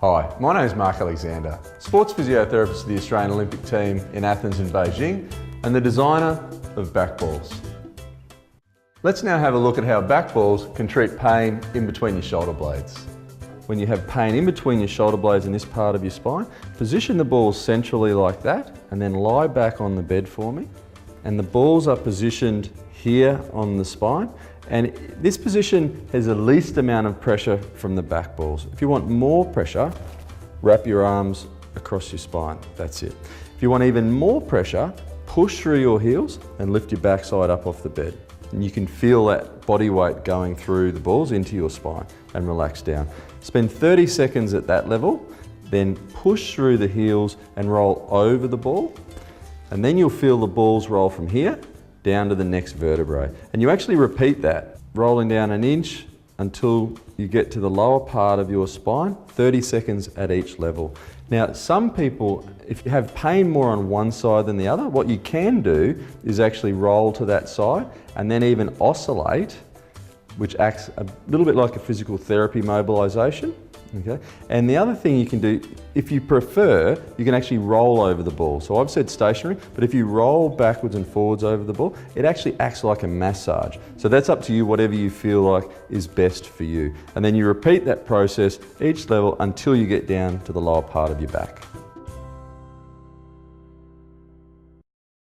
Hi, my name is Mark Alexander, sports physiotherapist of the Australian Olympic team in Athens and Beijing, and the designer of BAKBALLS. Let's now have a look at how BAKBALLS can treat pain in between your shoulder blades. When you have pain in between your shoulder blades in this part of your spine, position the balls centrally like that, and then lie back on the bed for me. And the balls are positioned here on the spine, and this position has the least amount of pressure from the back balls. If you want more pressure, wrap your arms across your spine, that's it. If you want even more pressure, push through your heels and lift your backside up off the bed. And you can feel that body weight going through the balls into your spine and relax down. Spend 30 seconds at that level, then push through the heels and roll over the ball. And then you'll feel the balls roll from here down to the next vertebrae. And you actually repeat that, rolling down an inch until you get to the lower part of your spine, 30 seconds at each level. Now, some people, if you have pain more on one side than the other, what you can do is actually roll to that side and then even oscillate, which acts a little bit like a physical therapy mobilization. Okay. And the other thing you can do, if you prefer, you can actually roll over the ball. So I've said stationary, but if you roll backwards and forwards over the ball, it actually acts like a massage. So that's up to you, whatever you feel like is best for you. And then you repeat that process each level until you get down to the lower part of your back.